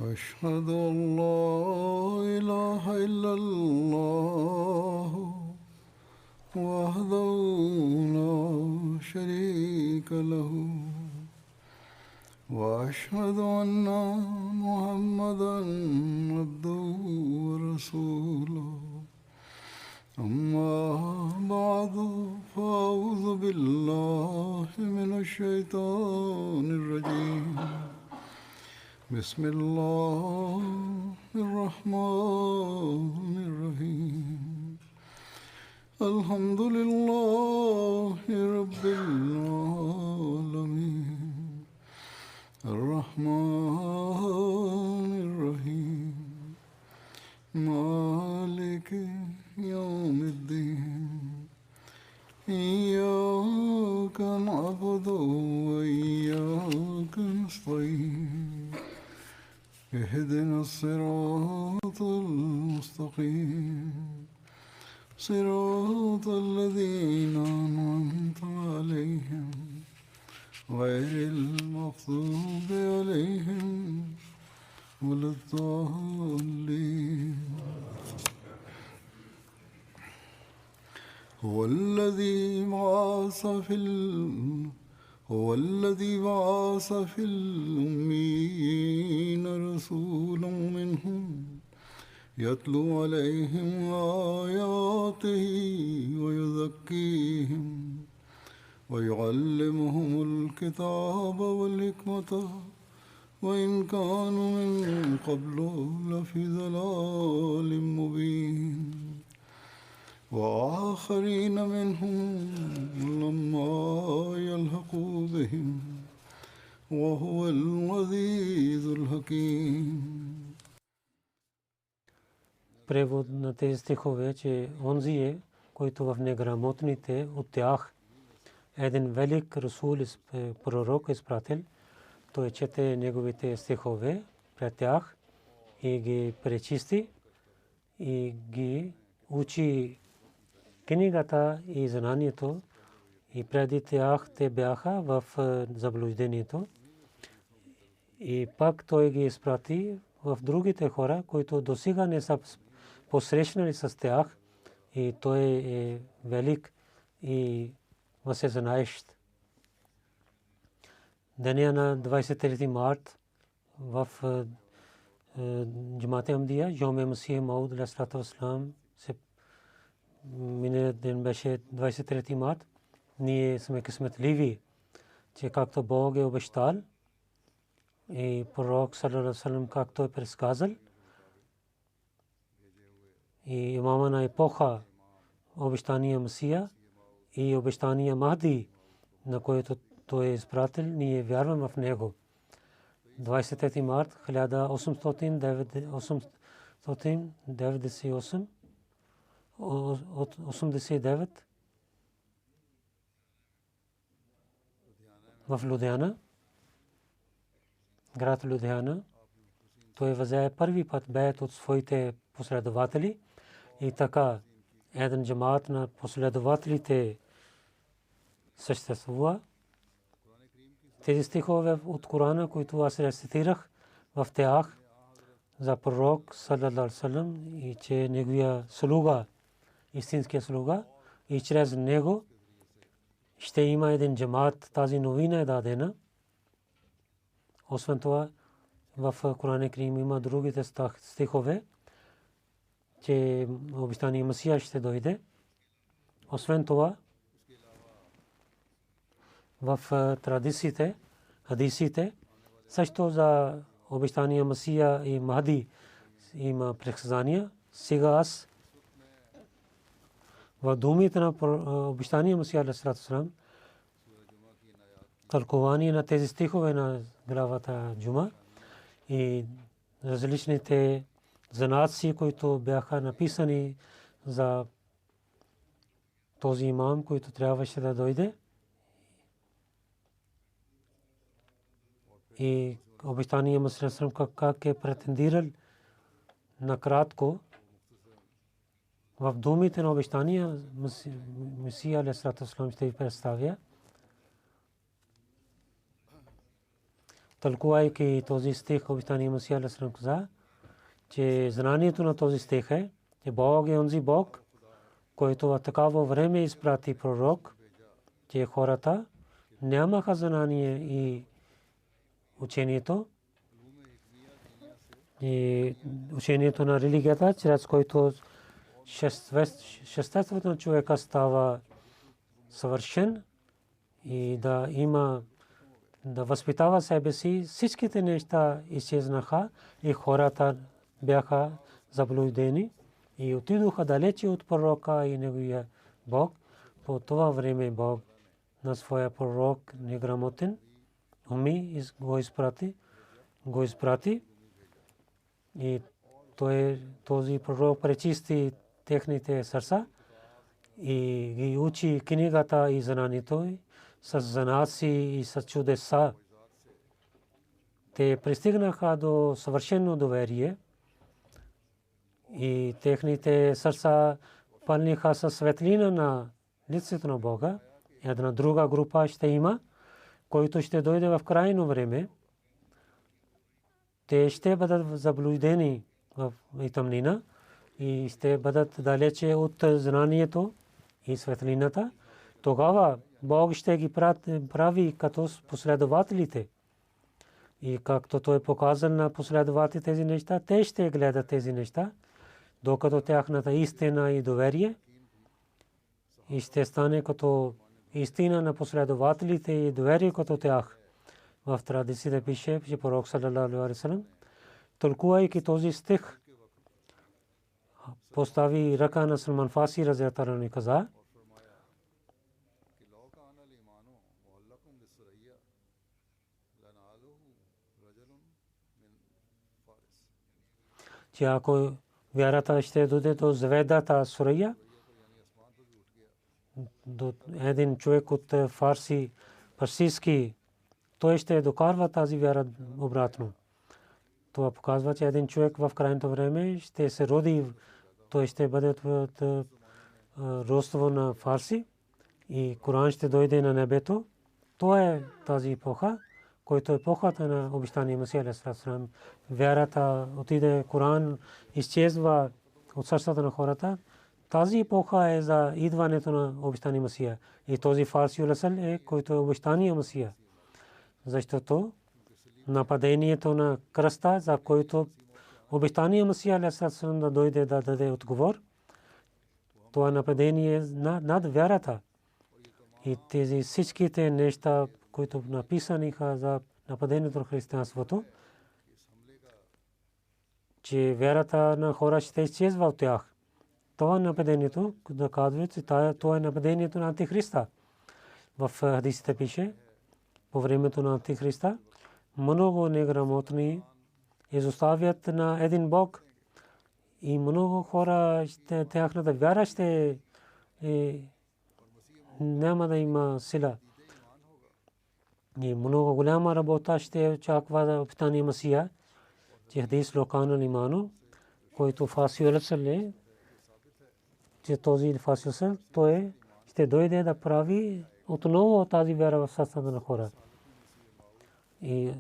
أشهد أن لا إله إلا الله وحده لا شريك له وأشهد أن محمدا عبده ورسوله أما بعد فأعوذ بالله من الشيطان الرجيم بسم الله الرحمن الرحيم الحمد لله رب العالمين الرحمن الرحيم مالك يوم الدين إياك نعبد وإياك نستعين اهدنا الصراط المستقيم صراط الذين أنعمت عليهم غير المغضوب عليهم ولا الضالين هو الذي بعث في الأميين رسولا منهم يتلو عليهم آياته ويزكيهم ويعلمهم الكتاب والحكمة وإن كانوا من قبل لفي ضلال مبين وآخرين منهم لما يلحقوا بهم وهو العزيز الحكيم. Превод на тези стихове, че онзи е, който в неграмотните от тях един велик расул пророк изпратил, той чете неговите стихове пред тях и ги пречисти и ги учи книгата и знанието, и преди тях те бяха в заблуждението. И пак той ги изпрати в другите хора, които досега не са посрещнали с тях, и той е велик и всезнаещ. Деня на 23 март в Джамат Ахмадия, Йом Масих Мауд алейхи вассалам, миналия ден беше 23 март. Ние сме късметливи, че както Бог е обещал и пророк саллаллаху алейхи ва саллям както е предсказал, и имама на епоха обещания Месия и обещания Махди, на който той е изпратил, ние вярваме в него. 23 март 1898 от 89 в Людиана, град Людиана, той взе първи път беят от своите последователи и така един джамаат на последователите съществува. Тези стихове от Корана, които аз рецитирах в тях за пророк саллаллаху алейхи ва саллям, и че неговия слуга, истинския слуга, и чрез него ще има един джамаат, тази новина е дадена. Освен това, в Корана Карим има другите стихове, че обещания Месия ще дойде. Освен това, в традициите, хадисите, също за обещания Месия и Махди има предсказания. Сега аз в думите на обещания Месия алейхи салам, тълкование на тези стихове на главата Джума и различните знаци, които бяха написани за този имам, който трябваше да дойде, и обещания Месия как е претендирал накратко в думите на обещания Месия алейхи салам ще ви представя. тълкувайки този стих, обещания Месия алейхи салам каза, че знанието на този стих е, че Бог е онзи Бог, който в такава време изпрати пророк, че хората нямаха знание и учението, и учението на религията, чрез който естеството на човека става съвършен и да има, да възпитава себе си. Всичките неща изчезнаха и хората бяха заблудени и отидоха далече от пророка и неговия Бог. По това време Бог на своя пророк неграмотен го изпрати и този пророк пречисти техните сърца и ги учи книгата и знанието с знаци и с чудеса. Те пристигнаха до съвършено доверие и техните сърца пълниха със светлина на лицето на Бога. Една друга група ще има, който ще дойде в крайно време. Те ще бъдат заблудени в тъмнина и ще бъдат далече от знанието и светлината. Тогава Бог ще ги прави като последователите. И както той е показал на последователите тези неща, те ще гледат тези неща, докато тяхната истина и доверие и ще стане като истина на последователите и доверие като тях. В традицията пише, че пророк саллалаху алейхи ва саллям, тълкувайки този стих, постави ръка на Салман Фарси разияллаху анху и каза, че ако вярата ще дойде до звездата Сурая, до един човек от фарси, парсийски, той ще докарва тази вяра обратно. Това показва, че един човек в крайното време ще се роди, той ще бъде от родство на фарси и Коран ще дойде на небето. Това е тази епоха, който е епохата на обещания Месия алейхи салам. Вярата отиде, Коран изчезва от сърцата на хората. Тази епоха е за идването на обещания Месия. И този фарси улесъл е, който е обещания Месия. Защото нападението на кръста, за който обещания Месия алейхи салам да дойде да даде отговор, това нападение над вярата. И тези всичките неща, които написани за нападението на християнството, че вярата на хора ще изчезва от тях. Това нападението, да казва, че това е нападението на Антихриста. В хадисите пише, по времето на Антихриста, много неграмотни изоставят на един Бог и много хора, тяхната вяра ще няма да има сила. И много голяма работа ще очаква за обещания Месия, че хадис локана лимано, който фарси улесъл, че този фарси улесъл, той ще дойде да прави отново тази вяра в сърцата на хора. И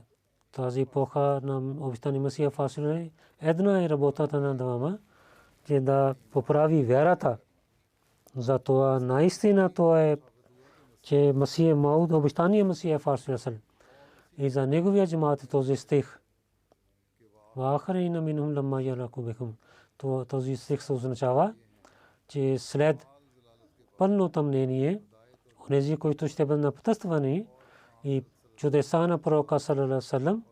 тази епоха на обещания Месия фарси улесъл, една е работата на двама, че да поправи вярата. Затова наистина това е, че Месия Мауд, обещания Месия фарси улесъл. И за неговия джамаат този стих, وآخرين منهم لما يلحقوا بهم, този стих се означава, че след пълно тъмнение, онези, които ще бъдат напътствани и чудеса на пророка саллалаху алейхи ва саллям,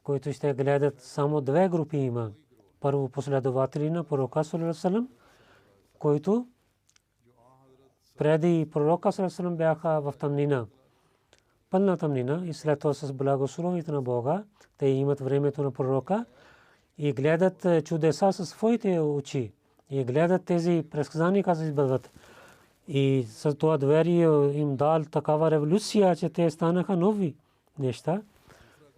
които ще гледат, само две групи има. Първо последователи на пророка саллалаху алейхи ва саллям, които преди пророка саллалаху алейхи ва саллям бяха в тъмнина, пълна тъмнина, и след това с благословието на Бога те имат времето на пророка и гледат чудеса със своите очи и гледат тези предсказания как се избъдват. И с това доверие им дал такава революция, че те станаха нови неща.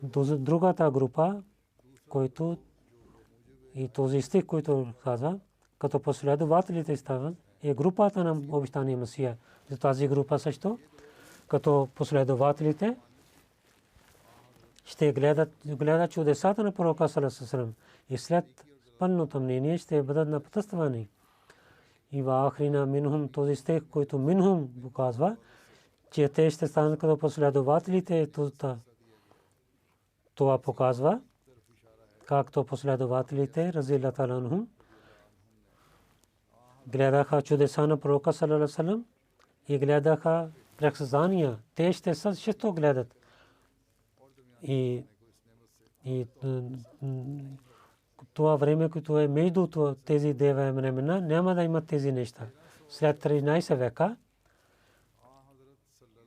Другата група, който и този стих, който каза, като последователите стават, е групата на обещания Месия. За тази група също, като последователите, ще гледат чудесата на пророка саллаллаху алейхи ва саллям и след пълното мнение ще бъдат напътствани. И в ахрина минхум, този стих, който минхум показва, че те ще станат като последователите, това показва, както последователите разилата анхум гледаха чудеса на пророка саллаллаху алейхи ва саллям и гледаха предсказания. Те ще също гледат. И това време, което е между тези две времена, няма да имат тези неща. След 13 века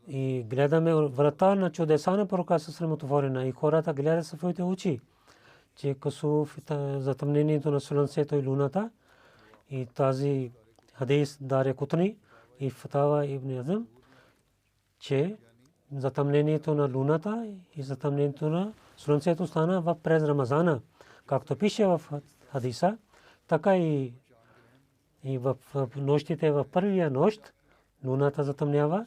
и гледаме врата на чудеса на пророка саллаллаху алейхи ва саллям отворена и хората гледат своите очи, че касуф затъмнението на слънцето и луната и тази хадис Дария Кутни и Фатава ибн Азм, че затъмнението на луната и затъмнението на слънцето стана през Рамазана, както пише в хадиса, така и в нощите, в първия нощ луната затъмнява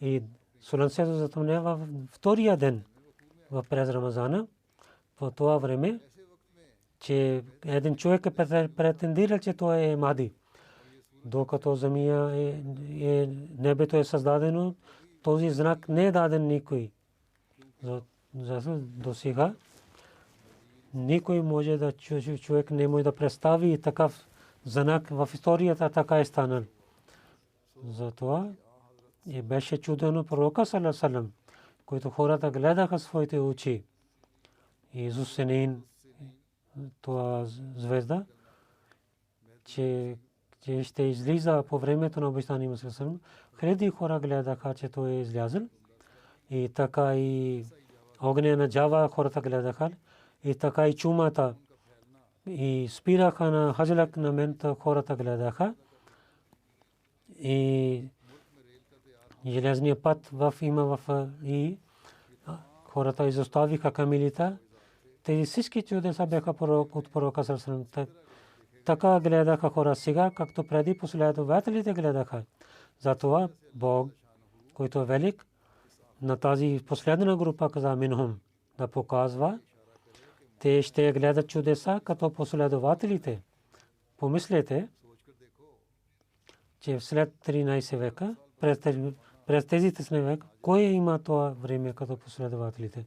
и слънцето затъмнява в втория ден през Рамазана. В това време, че един човек претендира, че той е Махди. Докато земя небето е създадено, този знак не е даден никой. До сега никой може да човек не може да представи такъв знак в историята, така е станал. Затова беше чудено пророка саллаллаху алейхи ва саллям, който хората гледаха своите очи. Исус Сенин, това звезда, че ще излиза по времето на обещания Мусалам саллаллаху алейхи ва саллям. Хиляди хора гледаха, че той е излязъл. И така и огъня на Джава хората гледаха. И така и чумата. И спираха на Хаджлак на мента хората гледаха. И железния път има и хората изоставиха камилите. Тези всички чудеса бяха от пророка саллаллаху алейхи ва саллям. Така гледаха хора сега, както преди последователите гледаха. Затова Бог, който е велик, на тази последна група каза минхум, да показва, те ще гледат чудеса като последователите. Помислете, че след 13 века, през тези 13 века, кой има това време като последователите?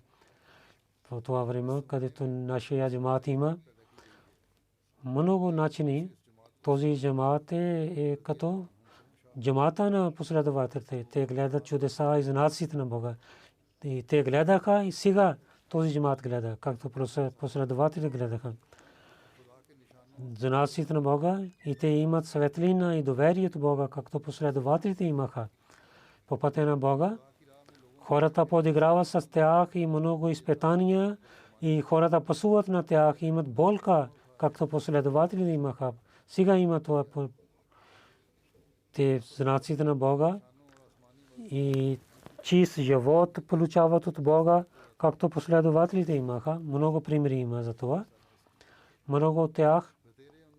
В това време, където нашия джамаат има много начини, този джамаат е като джамаата на последователите. Те гледат чудеса и знаците на Бога. И те гледаха и сега този джамаат гледа, както последователите гледаха. Знаците на Бога и те имат светлина и доверие от Бога, както последователите имаха. По пътя на Бога хората подиграват с тях и много изпитания и хората пасуват на тях и имат болка, както последователите имаха. Сега има това те знаците на Бога и чист живот получават от Бога, както последователите имаха. Много примери има за това. Много от тях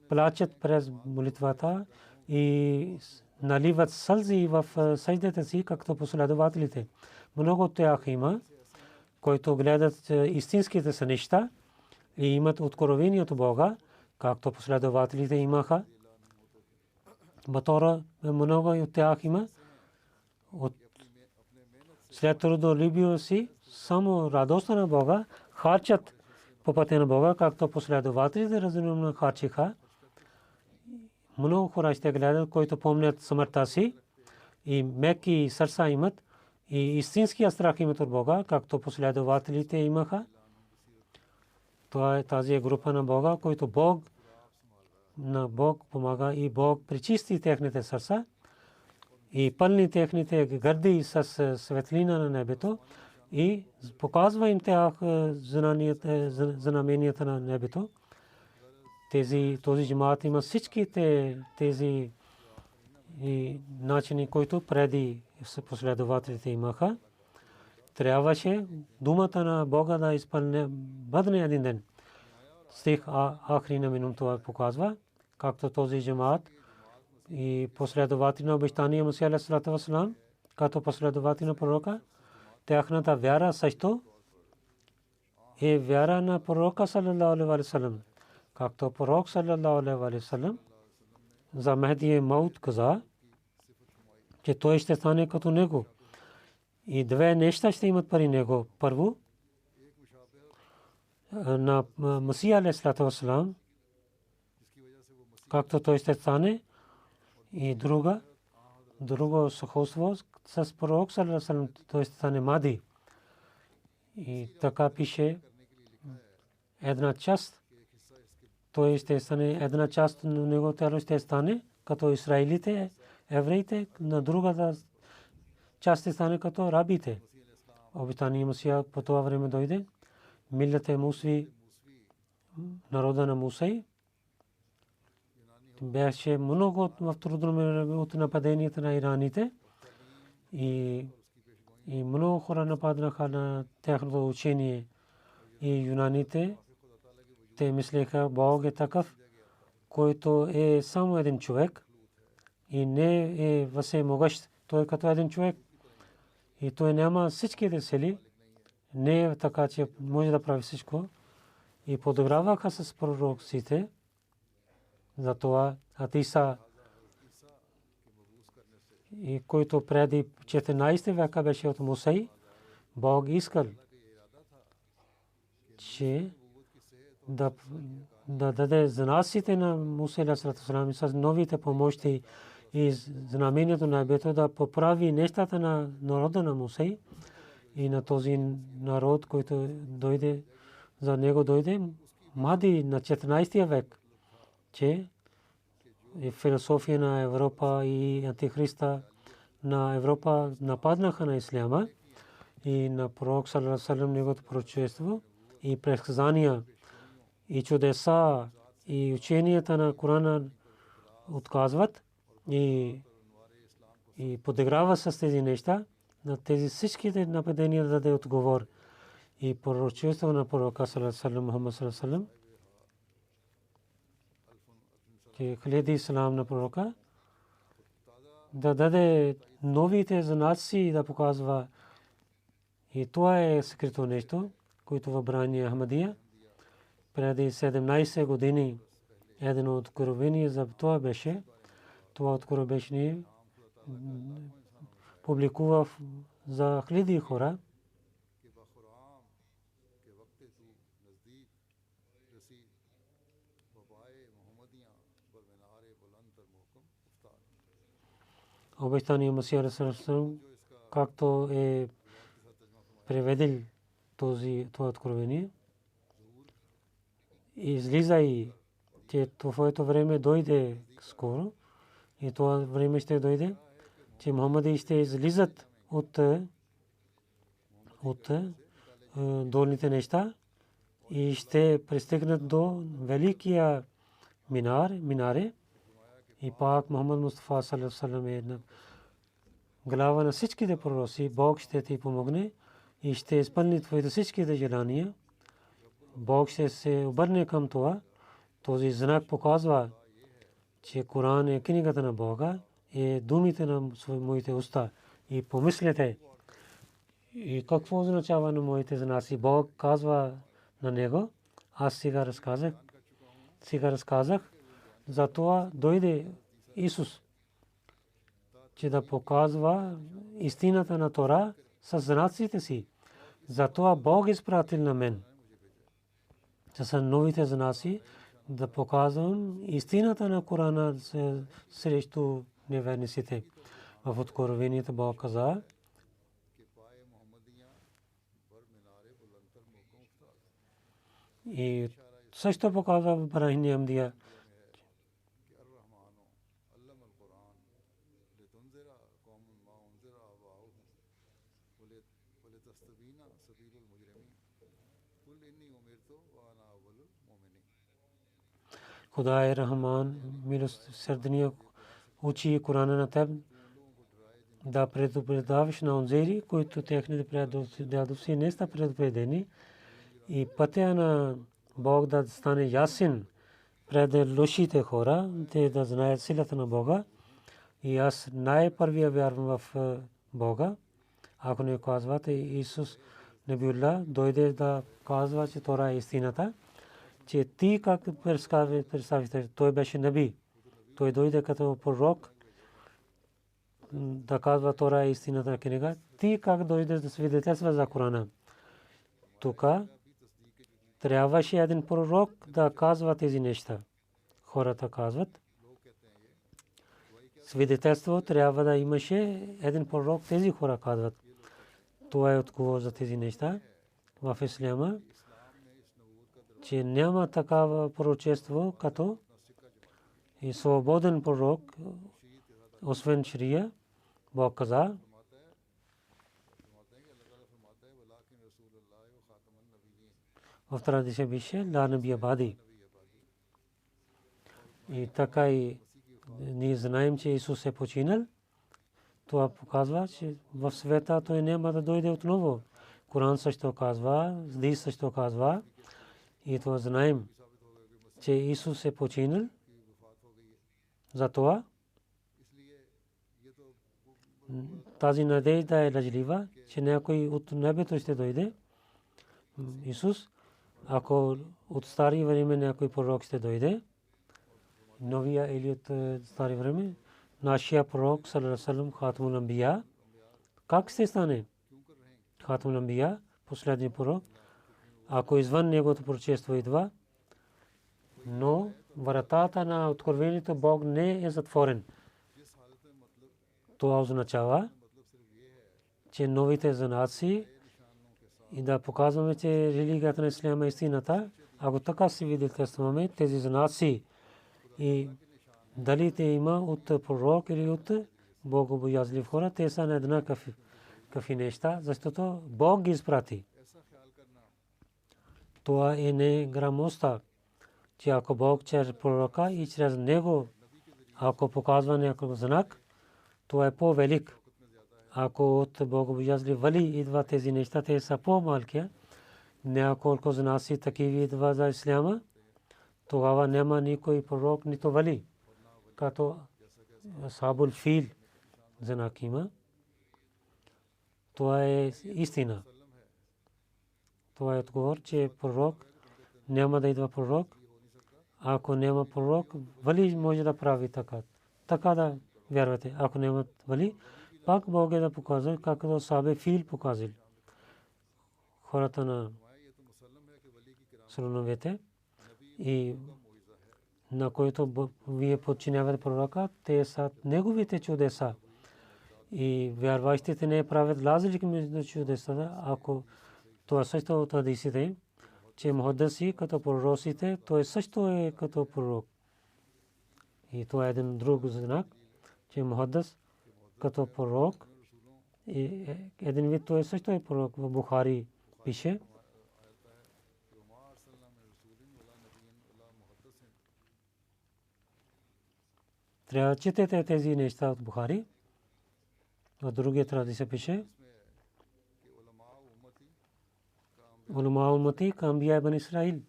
плачат през молитвата и наливат сълзи в саждата си, както последователите. Много от тях има, които гледат истинските са неща и имат откровение от Бога, както последователите имаха. Батора много от тях има. След трудолюбие си, само радостта на Бога, харчат по пътя на Бога, както последователите разумно харчиха. Много хора ще гледат, които помнят смъртта си и меки сърца имат и истинския страх имат от Бога, както последователите имаха. Това е тази група на Бога, който Бог помага и Бог пречисти техните сърца и пълни техните гърди с светлина на небето и показва им тях знаменията на небето. Този джамаат има всичките тези начини, които преди последователите имаха. Трябваше думата на Бога да изпълне бъдне един ден. Стих ахрина минум това показва, както този джамаат и последователи на обещания Мусия алейхи ва салам, като последователи на пророка, тяхната вяра също е вяра на пророка саллаллаху алейхи ва саллям, както пророк саллаллаху алейхи ва саллям за Мехди Маут каза, че той ще стане като него. И две неща ще имат при него. Първо, на Масия алейхиссалату вассалам, както той ще стане, и друго сходство с пророк саллаллаху алейхи ва саллям, той ще стане Мади. И така пише една част, той ще стане една част на него тяло ще стане като израилите, евреите, на другата част ще стане като рабите. Обитания Масия по това време дойде. Милата Мусви, народа на Мусей, беше много в трудно време от нападенията на ираните и много хора нападнаха на тяхното учение и юнаните. Те мислеха, Бог е такъв, който е само един човек и не е всемогъщ. Той като един човек и той няма всичките сили, не е така, че може да прави всичко. И подиграваха с пророците. Затова Атиса, и който преди 14 века беше от Мусей, Бог искал, че да даде знаците на Муса алейхи салам с новите помощи и знамението на небето да поправи нещата на народа на Мусей и на този народ, който дойде, за него дойде Мади на 14 век, че философия на Европа и антихриста на Европа нападнаха на исляма и на пророк саллаллаху алейхи ва саллям неговото пророчество и предсказания и чудеса и ученията на Корана отказват и подиграва с тези неща. На тези всичките нападения да даде отговор и пророчество на пророка саллаллаху алейхи ва саллям Мухаммад саллаллаху алейхи ва саллям, че хиляди салам на пророка да даде новите знаци да показва. И това е скрито нещо, което въбрани Ахмадия. Преди 17 години едно откровение за това беше. Това откровение публикува за хиляди хора. Обещания Масия алейхи салам, както е преведил това откровение, излиза и че твоето време дойде скоро и това време ще дойде, че Мухаммади ще излизат от долните неща и ще пристигнат до великия минаре. И пак Мухаммад Мустафа саллаллаху алейхи ва саллям е глава на всичките пророци. Бог ще ти помогне и ще изпълни твоите всичките желания. Бог ще се обърне към това. Този знак показва, че Коран е книгата на Бога, е думите на моите уста. И помислете, и какво означава на моите знаци. Бог казва на него, аз сега разказах, затова дойде Исус, че да показва истината на Тора с знаците си. Затова Бог изпратил на мен с новите знаци да показвам истината на Корана срещу неверниците. В откровението Бог каза, и също показва в Брахини Амдия, Худай Рахман милосърдния учи Корана на теб да предупреждаваш на онзери, които техните предци не са предупредени, и пътя на Бог да стане ясен пред лошите хора, те да знаят силата на Бога. И аз най-първия вярвам в Бога. Ако не казвате Исус Набиулла дойде да казва, че Тора е истината, че ти как представите, той беше наби. Той дойде като пророк да казва Тора е истината книга. Ти как дойде да свидетелства за Корана? Тук трябваше един пророк да казва тези неща. Хората казват, свидетелство трябва да имаше един пророк, тези хора казват. Това е отговор за тези неща в исляма, че няма такава пророчество като и свободен пророк, освен шрия. Бог каза, в традиция беше ла набия бади. И така и ние знаем, че Исус е починал. Това показва, че в света той няма да дойде отново. Коран също казва, Хадис също казва. И това знаем, че Исус е починал. Затова тази надежда е лъжлива, че някой от небето ще дойде. Исус, ако от стари време някой пророк ще дойде, новия или от стари време, нашия пророк, саллаллаху алейхи ва саллям, Хатамул Анбия, как ще стане? Хатамул Анбия, последния пророк, ако извън неговото пророчество идва, но вратата на откровението Бог не е затворен. Това означава, че новите занаци и да показваме, че религията на исляма е истината, ако така си свидетелстваме тези занаци и дали те има от пророк или от богобоязлив хора, те са на еднакви неща, защото Бог ги изпрати. Това е не грамоста, че ако Бог чрез пророка и чрез него, ако показва някакъв знак, това е по-велик. Ако от богобоязлив вали идва тези неща, те са по-малки. Няколко знаци такива идва за исляма, тогава няма никой пророк, нито вали. Като Асхабул Фил знак има. Това е истина. Това е отговор, че пророк няма да идва пророк. Ако няма пророк, вали може да прави така. Така да вярвате. Ако няма вали, пак Бог е да показва, както Асхабул Фил показал. Хората на слоновете и на които вие подчинявате пророка, те са неговите чудеса. И вярващите не правят разлика между чудесата, ако това също от хадисите, че мухаддиси като пророците, той също е като пророк. И това е един друг знак, че мухаддис като пророк, един вид той също е пророк. В Бухари пише, трябва да четете тези неща от Бухари. В другия традиция пише, улама уммати ка анбия бани Исраил.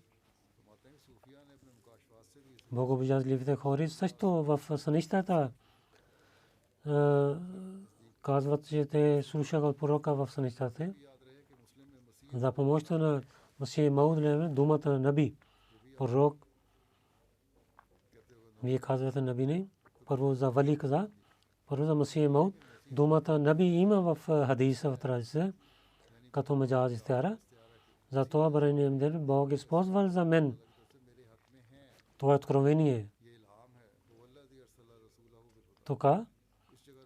Богобоязливите хора също в сънищата казват, че те слушаха от пророка в сънищата. За помощта на Масих Мауд, думата на наби, пророк. Вие казвате наби не. Първо за вали каза, първо за Масих Мауд. Думата наби има в хадиса в традиция, като маджаз истиара. Затова браним дел Бог използвал за мен. Това е откровение. Тук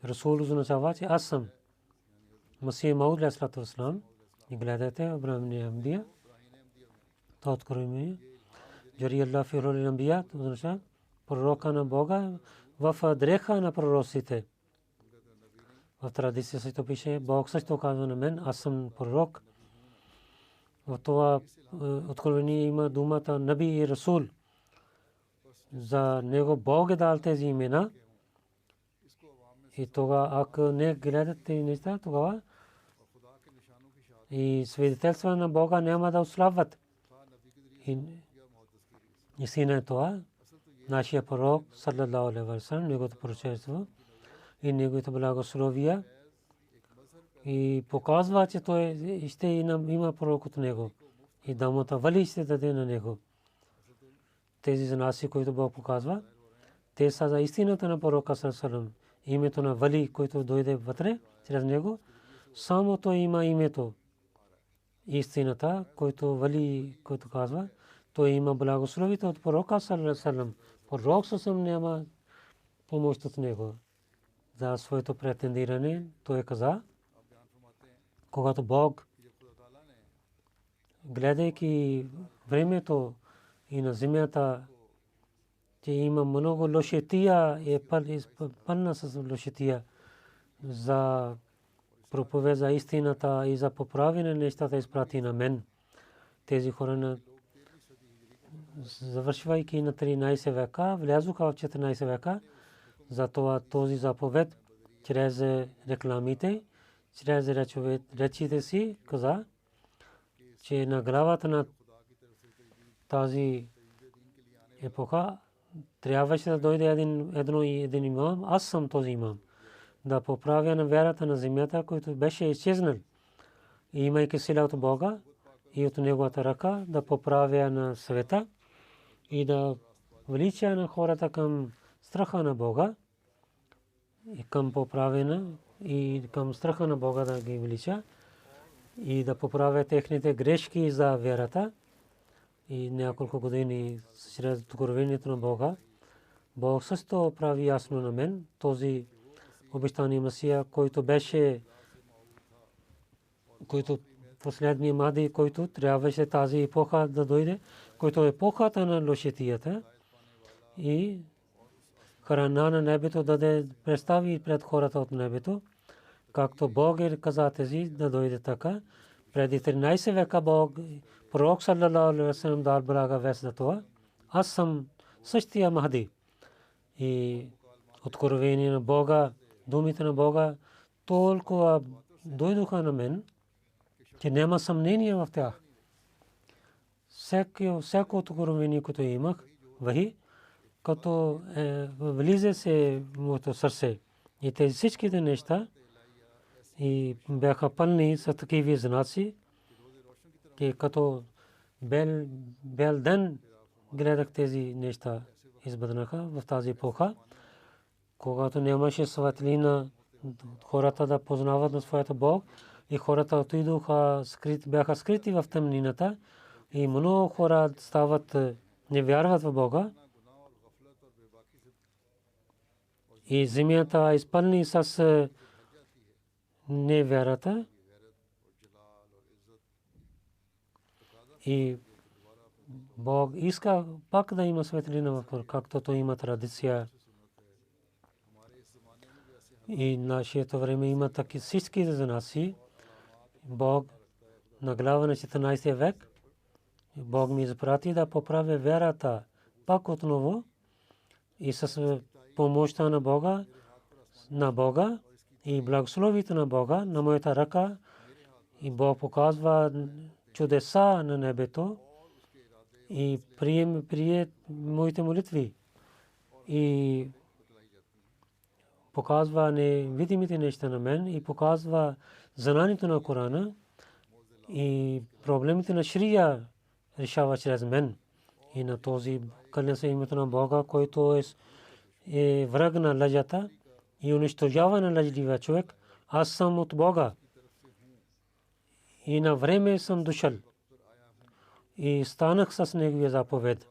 Расул означава, че аз съм Масих Мауд алейхи салам. И гледате Абрахам Амбия. Това откровение. Джари Аллах фи роли Амбия, това означава пророка на Бога в дреха на пророците. В традиция също пише, Бог също казва на мен, аз съм пророк. В това откровение има думата Наби и Расул. За него Бог е дал тези имена. И тогава, ако не гледат тези неща, тогава и свидетелства на Бога няма да отслабват. И истина е това. Нашия пророк, саллаллаху алейхи ва саллям, неговото пророчество и неговото благословие и показва, че той ще има пророк от него и дамата вали ще даде на него. Тези знаси, които Бог показва, те са за истината на пророка саллаллаху. Името на вали, който дойде вътре чрез него, само той има името истината, който вали, който казва, той има благословите от пророка саллаллаху. Пророк съвсем няма помощ от него за своето претендиране. Той каза, когато Бог, гледайки времето и на земята, че има много лошития, е пълна с лошития за проповед за истината и за поправяне на нещата изпрати на мен. Тези хора, завършвайки на 13 века, влязоха в 14 века. Затова този заповед чрез рекламите, чрез речите си каза, че на главата на тази епоха трябваше да дойде един имам. Аз съм този имам. Да поправя на вярата на земята, който беше изчезнал. И имайки сила от Бога и от неговата ръка, да поправя на света и да влича на хората към страха на Бога и към поправена и към страха на Бога да ги влича и да поправя техните грешки за вярата. И няколко години чрез откровението на Бога, Бог също прави ясно на мен този обещания Месия, който беше, който последния Махди, който трябваше тази епоха да дойде, който е епохата на лошитията и храна на небето да представи пред хората от небето, както Бог е каза тези да дойде така. Преди 13 века Бог, пророк саллаллаху алейхи ва саллям дал блага вест за това. Аз съм същия Махди. И откровение на Бога, думите на Бога толкова дойдоха на мен, че няма съмнение в тях. Всяко откровение, което имах, вахи, като влиза се в моето сърце. И тези всичките неща и бяха пълни с такива знаци, че като бел ден гледах тези неща избъднаха в тази епоха, когато нямаше светлина, хората да познават на своята Бог и хората отидоха, бяха скрити в тъмнината и много хора стават, не вярват в Бога. И земята изпълни с невярата. И Бог иска пак да има светлина, както то има традиция. И нашето време има таки всички знаси. Бог на глава на 14 век, Бог ми изпрати да поправя вярата пак отново и с помощта на Бога и благословите на Бога на моята ръка. И Бог показва чудеса на небето и прие моите молитви и показва невидимите неща на мен и показва знанието на Корана и проблемите на Шрия решава чрез мен. И на този кълня се името на Бога, който е враг на лъжата и унищожава на лъжливия човек. Аз съм от Бога и на време съм дошъл и станах с неговия заповед.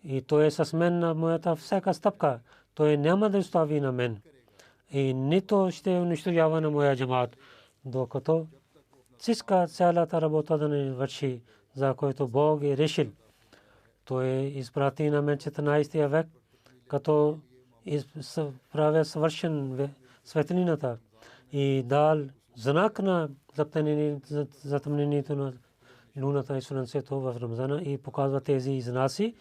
И той е с мен на моята всяка стъпка. Той няма да остави на мен. И нито ще унищожава на моя джамат, докато всичка цялата работа да не върши, за който Бог е решил. Той изпрати на мен 14 век, като правя свършен светлината и дал знак на затъмнението на луната и слънцето в Рамзана и показва тези знаци.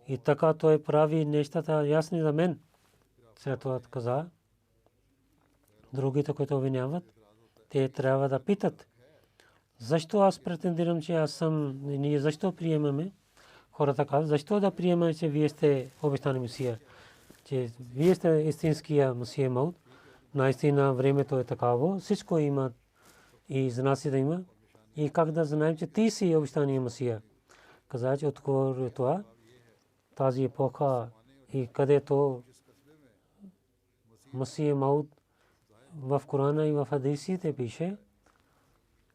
И така той прави нещата ясни за мен. След това каза, другите, които обвиняват, те трябва да питат, защо аз претендирам, че аз съм, ние защо приемаме? Хората казват, защо да приемаме, че вие сте обещани Месия, че вие сте истинския Месия Мауд. наистина времето е такава, всичко има и за нас да има. И как да знаем, че ти си обещания Месия? Каза, че откоро това, тази епоха и където Месия Мауд в Корана и в хадисите пише,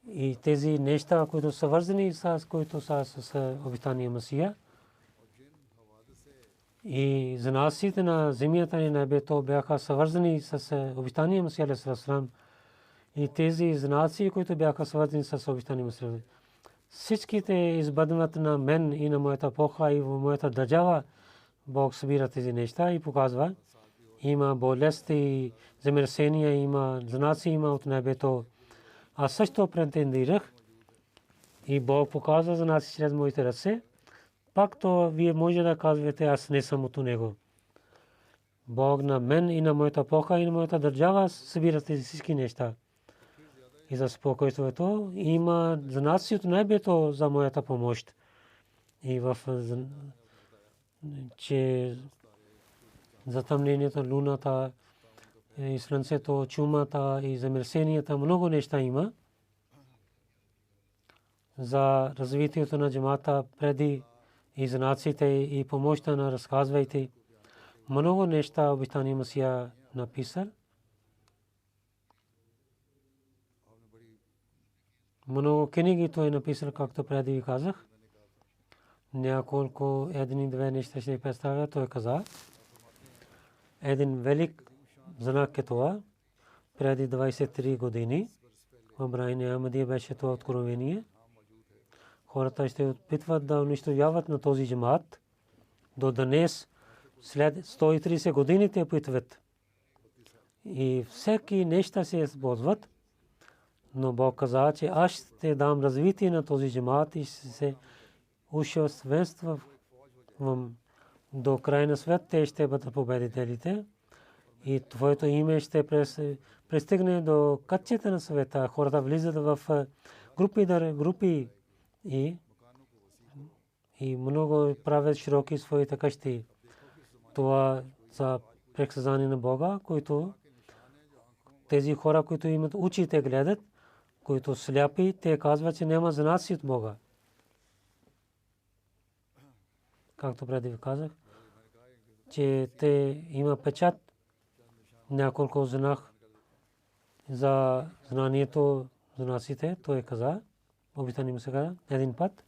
и тези неща, които са свързани с които са с обещания Месия, и знаците на земята и небето бяха свързани с обещания Месия алейхи салам. И тези знаци, които бяха свързани с обещания Месия, всичките избъдват на мен и на моята епоха и в моята държава, Бог събира тези неща и показва. Има болест и земетресения, има знаци, има от небето. Аз също претендирах и Бог показва знаци чрез моите ръце. Пак то вие може да казвате, аз не съм от него. Бог на мен и на моята епоха и на моята държава събира тези всички неща. И за спокойствието има знаци от небето за моята помощ. И в че затъмнението, луната, и слънцето, чумата и земетресенията, много неща има за развитието на джамата преди и знаците и помощта на разказвайте. Много неща обещания Месия написал. Много книги той е написал, както преди ви казах. Няколко едни-две неща ще представя. Той каза, един велик знак е това. Преди 23 години в Брайне Ахмадия беше това откровение. Хората ще опитват да унищожават на този джамаат. До днес, след 130 години те опитват. И всеки неща се използват. Но Бог каза, че аз ще дам развитие на този джамаат и се усъвършенства до края на свет. Те ще бъдат победителите. И твоето име ще пристигне до качета на света. Хората влизат в групи и много правят широки своите къщи. Това за предсказание на Бога, които тези хора, които имат очи, те гледат, които сляпи, те казват, че няма знаци от Бога. Както преди ви казах, че те има печат, няколко знак за знанието, знаците. Той каза, обитани му сега, един път,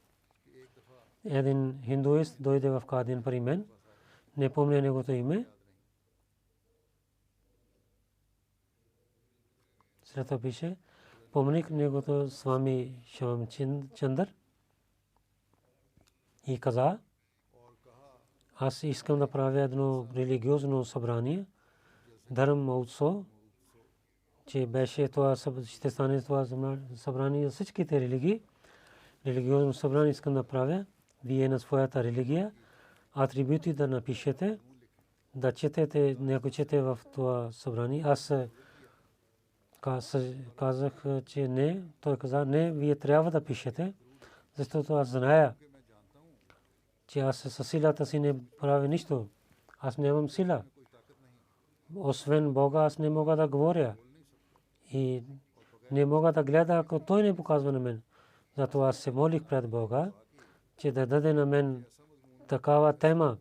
един хиндуист дойде в Кадин при мен, не помня негото име. След това пише, помних негото Свами Шам Чандър и каза, аз искам да правя едно религиозно събрание, Дharm Mahotsav, че беше това, ще стане това събрание за всичките религии. Религиозно събрание искам да правя. Вие на своята религия атрибути да напишете, да четете, някой чете в това събрание. Аз казах, че не. Той каза, не, вие трябва да пишете, защото аз зная, че аз със силата си не правя нищо. Аз нямам сила. Освен Бога, аз не мога да говоря. И не мога да гледа, ако Той не показва на мен. Затова аз се молих пред Бога, че да даде на мен такава тема,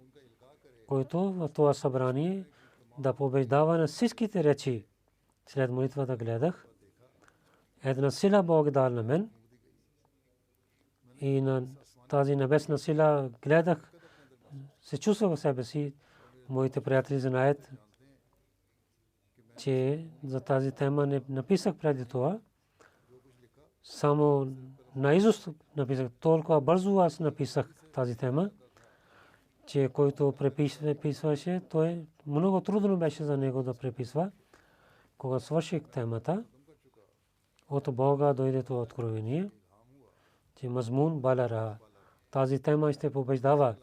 който в това събрание да побеждава на всичките речи. След молитвата гледах. Една сила Бог дал на мен. И на тази небесна сила гледах, се чувствах в себе си. Моите приятели знаят, че за тази тема не написах преди това. Само наизуст написах. Толкова бързо аз написах тази тема, че който преписваше, той много трудно беше за него да преписва. Когато свърших темата, от Бога дойде това откровение, че мазмун балара. Тази тема ще побеждава.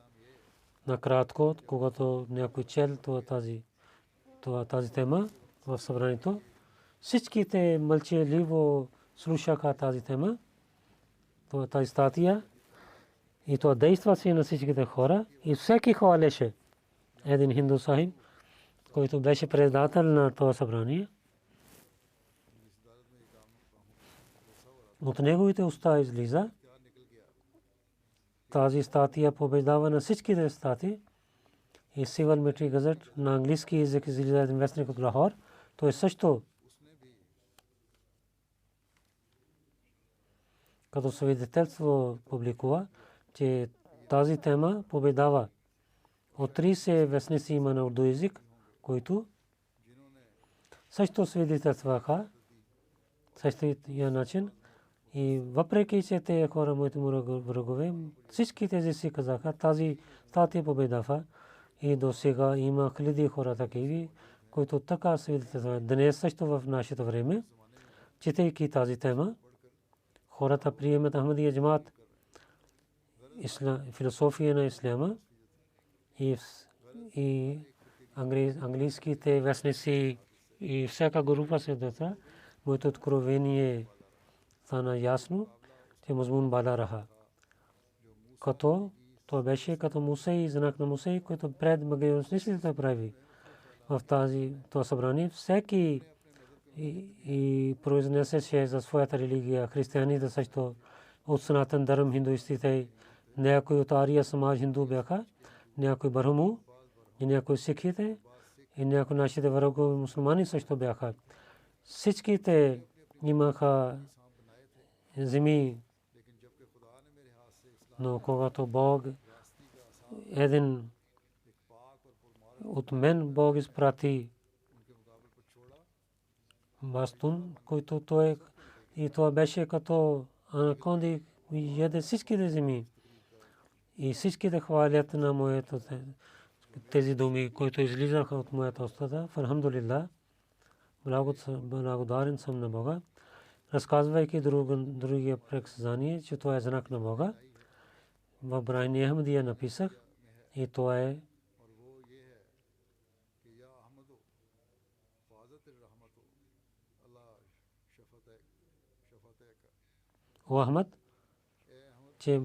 Накратко, когато някой чел тази тема в събранието, всичките мълчаливо слушаха тази тема, тази статия, и това действа си на всичките хора, и всеки хвалеше. Един хинду сахиб, който беше председател на това събрание, от неговите уста излиза. Тази статия побеждава на всичките статии. И Civil Military Gazette на английски език излиза един вестник от Лахор. Той също като свидетелство публикува, че тази тема победава. От 30 вестници има на урду език, които също свидетелстваха същия начин. И въпреки че те хора, моите врагове, всички тези си казаха, тази статия победава. И до сега има хиляди хора такива, които така свидетелстват. Днес също в нашето време, четейки тази тема, хората приемат Ахмадия джамаат, философия на исляма и английските вестници и всяка група се дата. Моето откровение стана ясно, че мазмун бада раха. Като това беше като Мусей, знак на Мусей, който пред магиосниците прави. В това събрание всеки и произнесеше за своята религия. Християните също от Санатан Дharma, хиндуистите, някои от Ария Самаж хинду бяха, някои Бархаму и някои сикхите и някои нашите врагове мусулмани също бяха. Всичките имаха земи, но когато Бог един от мен Бог изпрати бастун, който той и това беше като анаконди яде всичките земи и всичките хвалят на моето тези думи, които излизаха от моята уста. Алхамдулилlah, благодарен съм на Бога. Разказвайки другия предсказание, че това е знак на Бога. В Брайни Ахмадия написах и това е О Ахмад, че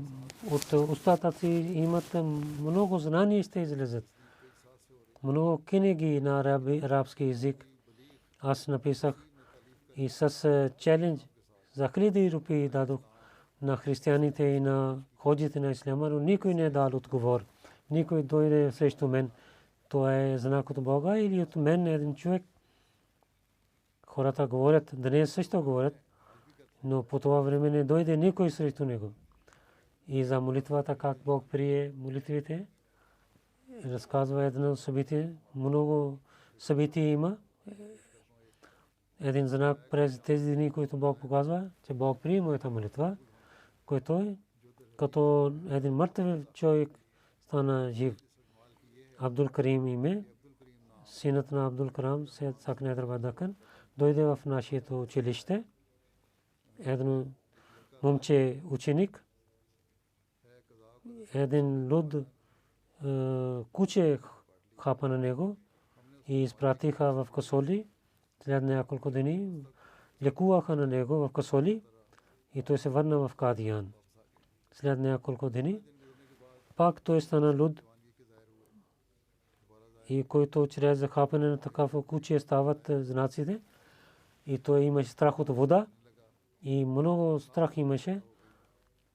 от устата си имат много знания ще излезат. Много книги на арабски език аз написах и с челендж за 1000 рупии дадох на християните и на ходите на исляма, но никой не дал отговор. Никой дойде срещу мен. Това е знак от Бога или от мен един човек. Хората говорят, днес също говорят, но по това време не дойде никой срещу него. И за молитвата, как Бог прие молитвите, разказва едно събитие. Много събития има. Един знак през тези дни, които Бог показва, че Бог прие моята молитва, който е като един мъртъв човек стана жив. Абдул Карим име, синът на Абдул Карам, Сейд Сакнедър Бадакан, дойде в нашето училище. Едно момче ученик, един луд куче хапа на него и изпратиха в Касоли. След няколко дни лекуваха на него в Касоли и той се върна в Кадиян. След няколко дни пак той стана луд и който чрез захапане на такава куче стават знаците и той имаше страх от вода и много страх имаше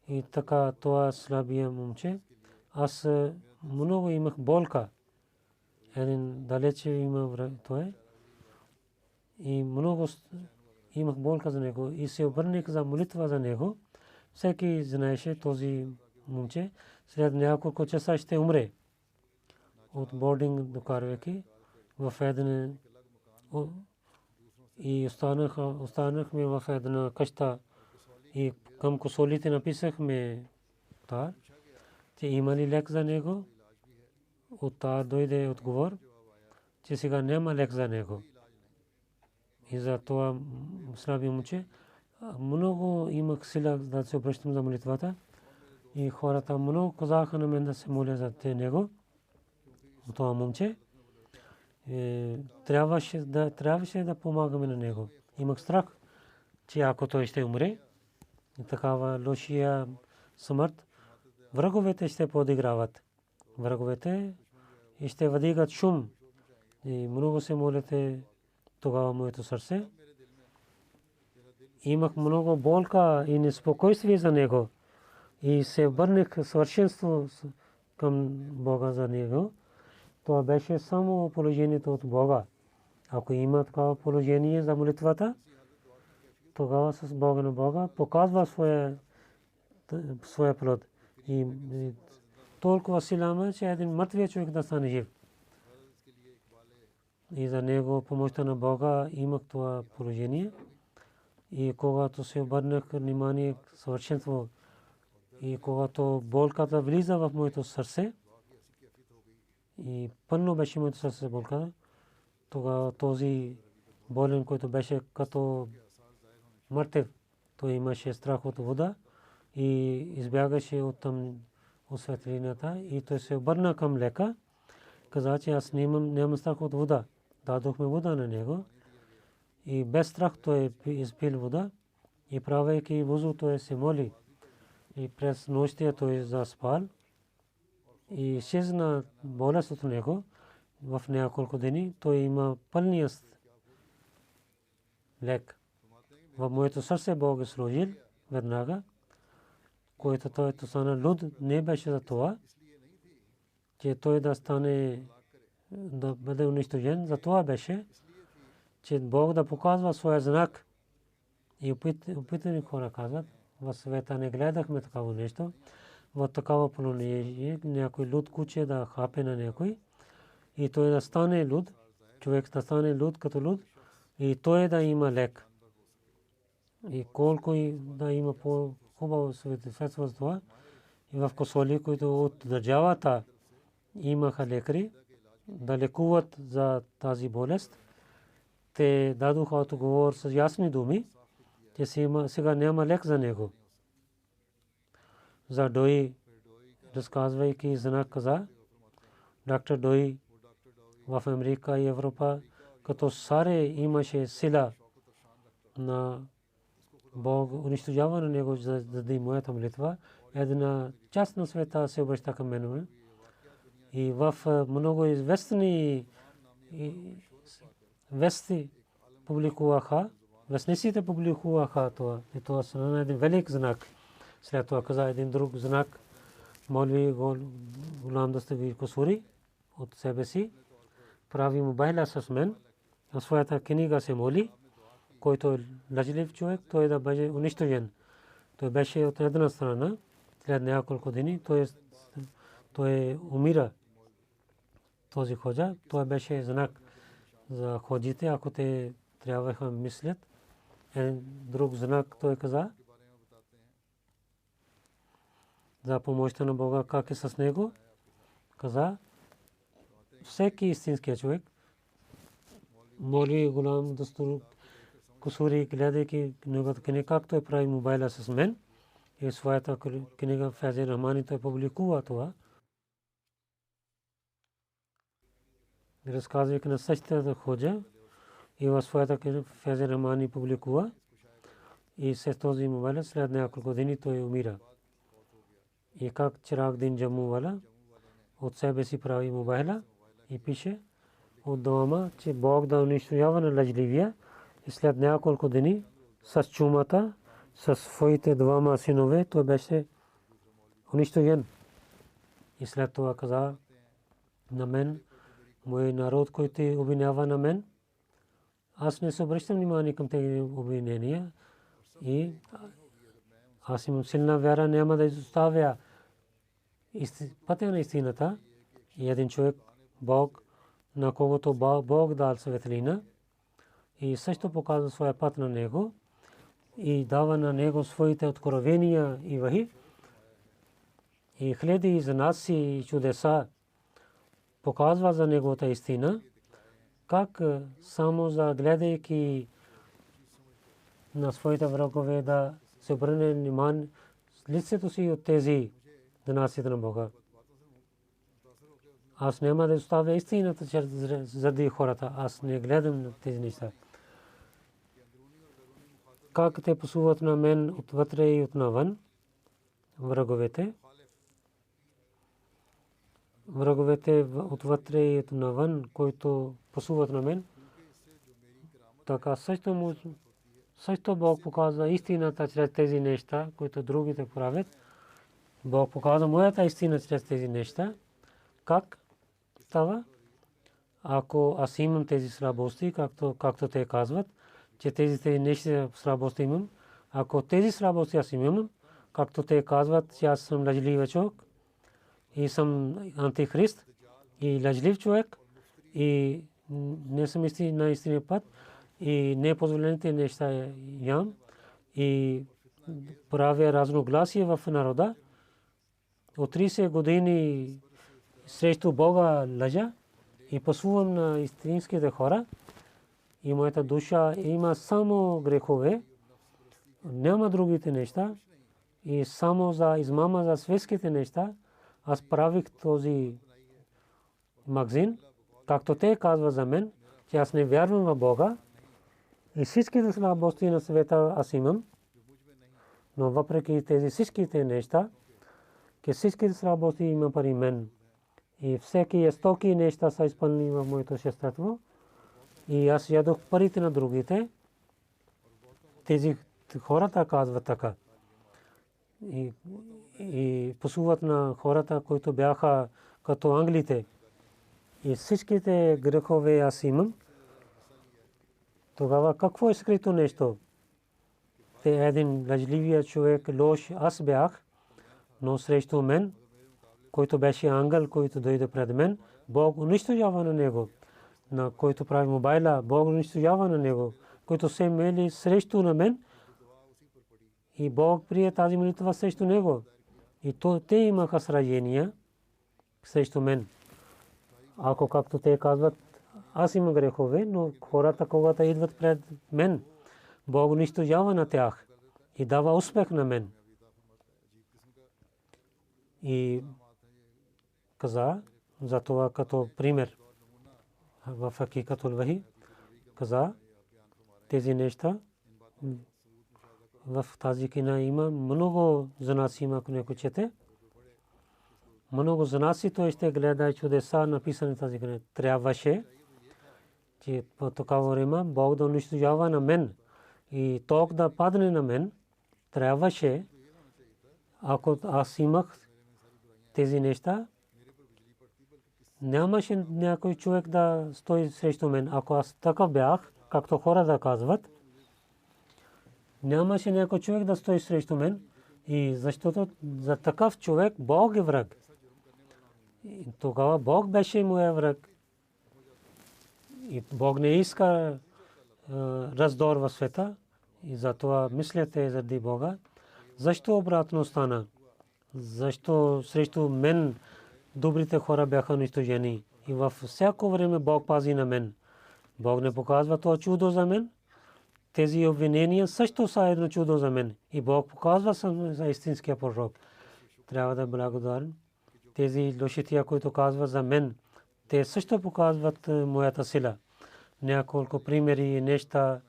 и така това слабия момче. Аз много имах болка. Един далече има това и много имах болка за него и се обърнах за молитва за него. Всеки знаеше този момче след няколко часа ще умре от бординг докарвайки в един и останахме в една къща и към Косолите написахме това, че има ли лек за него. От това дойде отговор, че сега няма лек за него. И за това слаби момче много имах сила да се обръщам за молитвата и хората много казаха на мен да се моля за него. Това момче трябваше да помагаме на него. Имах страх, че ако той ще умре, такава лошия смърт, враговете ще подиграват. Враговете ще въдигат шум. И много се молите тогава моето сърце. имах много болка и неспокойствие за него и се върнах съвършенство към Бога за него. Това беше само положението от Бога. Ако има такова положение за молитвата, тогава с Бога на Бога показва своя плод. И толкова силама, че един мъртвия човек да стане жив. И за него помощта на Бога имах това положение. И когато се обърнах внимание съвършенство и когато болката влиза в моето сърце и пълно беше моето сърце болката, тогава този болен, който беше като мъртъв, той имаше страх от вода и избягаше от там от светлината и той се обърна към лекар, каза, че аз нямам страх от вода. Дадохме вода на него и без страх той изпил вода и правейки вузу той се моли и през нощта той заспал и изчезна болест от него. В няколко дни той има пълния лек. В моето сърце Бог е сложил веднага, който той стана луд, не беше за това, че той да стане, да бъде унищожен. За това беше, че Бог да показва своя знак. И опитани хора казват, в света не гледахме такава нещо. В такава положение някой луд куче да хапе на някой и той да стане луд, човек да стане луд като луд и той да има лек. И колко да има по-хубаво свидетелство за това. И в Косоли, които от държавата имаха лекари да лекуват за тази болест, те дадоха отговор с ясни думи, че сега няма лек за него. За Дой, разказвайки знак каза, доктор Дой в Америка и Европа, като саре имаше сила на Бог унищожава на него, за да има моята молитва. Една част на света се обръща към мен. И в много известни вести публикуваха, вестниците публикуваха това. И това стана един велик знак. След това каза един друг знак, Молви Гулам Дастагир Кусури от себе си, прави мобайла с мен, на своята книга се моли, който е лъжлив човек, той да бъде унищожен. Той беше от една страна, след няколко дни, той умира. Този ходжа, той беше знак за ходжите, ако те трябваха мислят. Друг знак той каза за помощта на Бога, как е с него. Каза, всеки истински човек, Молви Гулам Дастагир Кусури, гледайки неговата книга, как той прави мобайла с мен и своята книга Файзе Рахмани той публикува това. Разказвайки на същата ходжа и в своята книга Файзе Рахмани публикува и с този мобайл след няколко дни той умира. И как Чираг Дин Джаму вала от себе си прави мобайла и пише от дома, че Бог да унищожава на лъжливия. И след няколко дни с чумата, с своите двама синове, той беше унищожен. И след това каза на мен, мой народ, който обвинява на мен, аз не се обръщам внимание към тези обвинения и аз имам силна вяра, няма да изоставя пътя на истината. И един човек, Бог, на когото Бог дал светлина, и също показва своя път на него и дава на него своите откровения и вахи. И хиляди знаци и чудеса показва за неговата истина, как само за гледайки на своите врагове да се обърне внимание лицето си от тези знаците на Бога. Аз няма да оставя истината заради хората. Аз не гледам на тези неща. Как те пасуват на мен отвътре и отнавън, враговете. Враговете отвътре и отнавън, които пасуват на мен, така също Също Бог показва истината чрез тези неща, които другите правят. Бог показва моята истина чрез тези неща. Как става? Ако аз имам тези слабости, както те казват, че тези неща слабости имам, ако тези слабости аз имам, както те казват, че аз съм лъжлив човек и съм антихрист и лъжлив човек и не съм на истинния път и непозволените неща ям и правя разногласие в народа. От 30 години срещу Бога лъжа и послувам на истинските хора и моята душа има само грехове, няма другите неща и само за измама за светските неща аз правих този магазин, както те казват за мен, че аз не вярвам в Бога и всичките слабости на света аз имам, но въпреки тези всичките неща, че всичките слабости има при мен и всеки стоки неща са изпълнени в моето същество и аз ядох парите на другите. Тези хората казват така и посуват на хората, които бяха като англите и всичките грехове аз имам. Тогава какво е скрито нещо? Те един лъжливия човек, лош аз бях, но срещу мен, който беше ангел, който дойде пред мен, Бог унищожава на него. На който прави мобайла, Бог унищожава на него, който се мели срещу на мен и Бог прие тази молитва срещу него. И то те имаха сражения срещу мен. Ако както те казват, аз имам грехове, но хората, когато идват пред мен, Бог унищожава на тях и дава успех на мен. И каза за това като пример в Хакикатул Вахи, каза тези неща в тази книга има много занаси, ако някой чете. Много занаси, той ще гледа чудеса написани тази книга. Трябваше, че по такава време Бог да унищожава на мен и ток да падне на мен. Трябваше, ако аз имах тези неща, нямаше някой човек да стои срещу мен. Ако аз такъв бях, както хората казват, нямаше някой човек да стои срещу мен. И защото за такъв човек Бог е враг. Тогава Бог беше моя враг. И Бог не иска раздор в света. И затова мислете заради Бога. Защо обратно стана? Защо срещу мен добрите хора бяха унищожени? И във всяко време Бог пази на мен. Бог не показва това чудо за мен. Тези обвинения също са едно чудо за мен. И Бог показва съм за истинския пророк. Трябва да благодарим. Тези лошития, които казват за мен, те също показват моята сила. Няколко примери и неща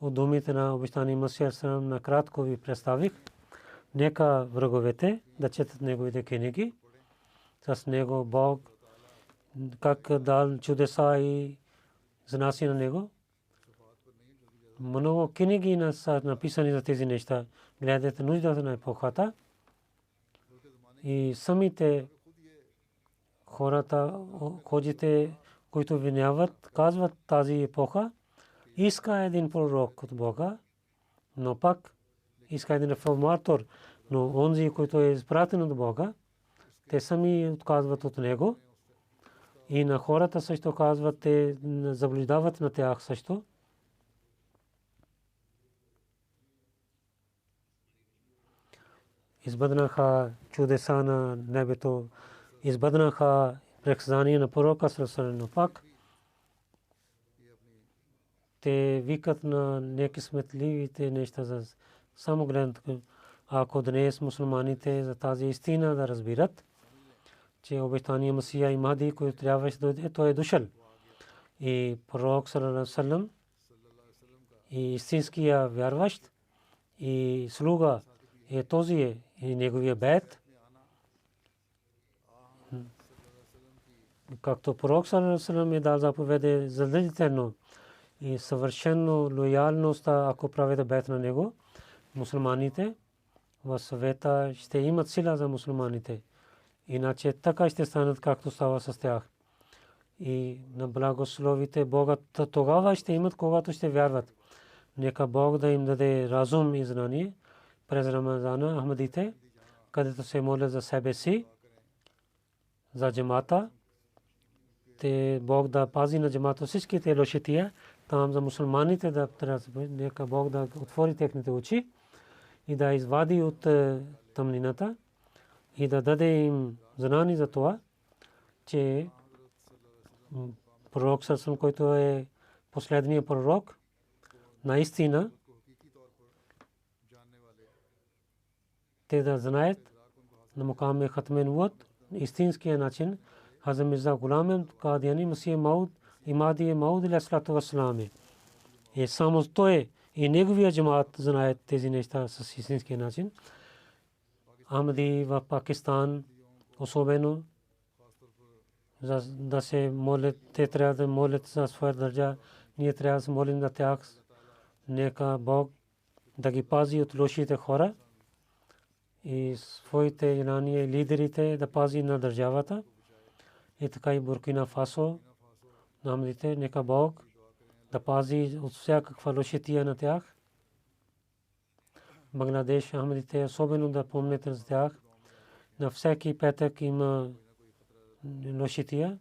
от думите на обещания Масия Салам накратко ви представих. Нека враговете да четат неговите книги. С него Бог как дал чудеса и занаси на него. Много книги са написани за тези неща. Гледайте нуждата на епохата. И самите хората, ходите, които виняват, казват тази епоха, иска един пророк от Бога, но пак иска един реформатор, но онзи, който е изпратен от Бога, те сами отказват от него. И на хората също казват, те заблуждават на тях също. Избъднаха чудеса на небето, избъднаха предсказания на пророка Салам пак. Те викат на неки сметливите неща за само гледането. Ако днес мусулманите за тази истина да разбират, че обещания Масия и Махди, който трябваше да дойде, той е дошъл. И пророк Салам и истинския вярващ и слуга е този и неговия бейт. Както пророк Салам е дал заповеди задължително и съвършено лоялността, ако правите бейт на него, мусулманите в света ще имат сила за мусулманите. Иначе така ще станат, както става с тях. И на благословите Бога тогава ще имат, когато ще вярват. Нека Бог да им даде разум и знание през Рамазана Ахмадите, където се молят за себе си, за джамата. Те Бог да пази на джамата всичките лошития, там за мусулманите да нека Бог да отвори техните очи и да извади от тъмнината и да даде им знание за това, че пророк Сърсън, който е последният пророк, наистина те да знаят на мукам Хатме нубуват истинския начин. Хазрат Мирза Гулам Кадияни Масих Мауд и Махди Мауд алейхиссалату вассалам. И само той и неговия джамаат знаят тези неща с истинския начин. Ахмади в Пакистан особено да се молят, те трябва да молят за своя държава. Ние трябва да се молим за тях. Нека Бог да ги пази от лошите хора и своите ирания лидерите да пази на държавата. И така и Буркина Фасо, намдите, нека Бог да пази от всякаква лошития на тях. Бангладеш, Ахмадите, особено да помните за тях. На всеки петък има лошития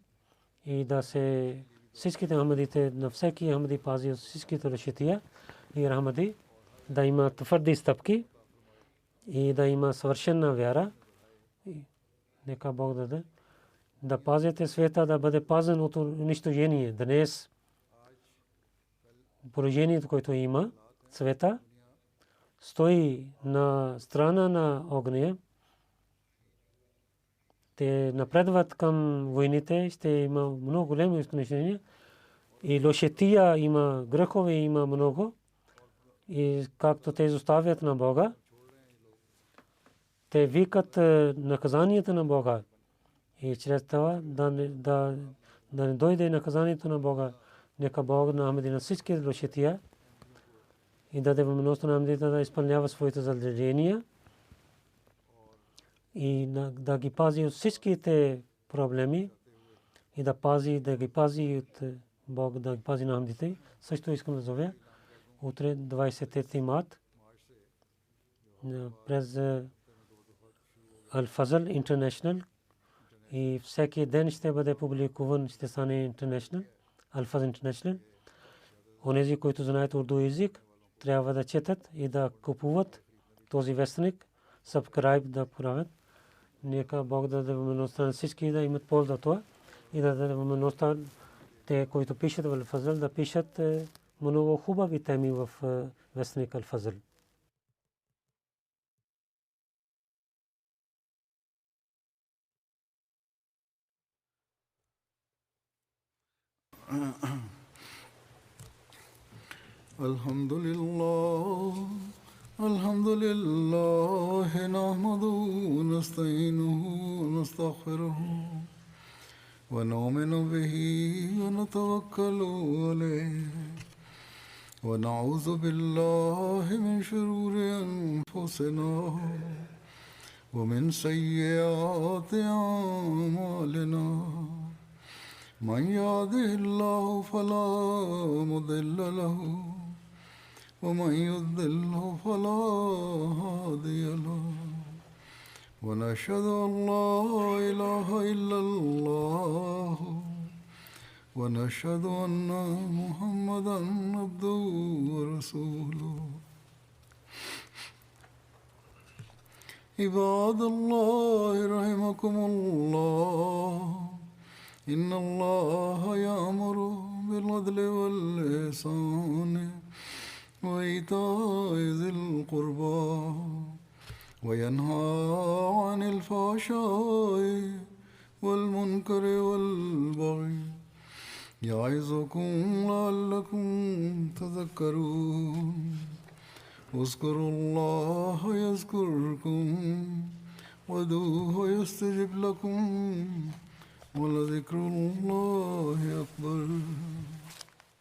и да се всичките Ахмадите, на всеки Ахмади пази от всичките лошития и Ахмади да има твърди стъпки и да има съвършена вяра. Нека Бог да пазите света, да бъде пазен от унищожение. Днес положението, което има света, стои на страна на огня. Те напредват към войните, ще има много големи унищожения. И лошития има, грехове има много. И както те изоставят на Бога, те викат наказанията на Бога. И чрез това да не дойде наказанието на Бога. Нека Бог на Ахмади на всички лошития и даде възможност на Ахмади да изпълнява своите задължения и да ги пази от всичките проблеми и да ги пази от Бог, да ги пази на Ахмадите. Също искам да зовя утре 23 март през Al-Fazl International и всеки ден ще бъде публикуван, ще стане International, Al-Fazl International. Онези, които знаят урду език, трябва да четат и да купуват този вестник, subscribe да правят. Нека Бог да даде възможността на всички да имат полза от това и да даде възможността те, които пишат в Al-Fazl, да пишат много хубави теми в вестник Al-Fazl. الحمد لله نحمده ونستعينه ونستغفره ونؤمن به ونتوكل عليه ونعوذ بالله من شرور أنفسنا ومن سيئات أعمالنا من يهده الله فلا مضل له ومن يضلل فلا هادي له ونشهد أن لا إله إلا الله ونشهد أن محمدا عبده ورسوله عباد الله رحمكم الله إن الله يأمر بالعدل والإحسان وإيتاء ذي القربى وينهى عن الفحشاء والمنكر والبغي يعظكم لعلكم تذكرون اذكروا الله يذكركم وادعوه يستجب لكم ولذكر الله أكبر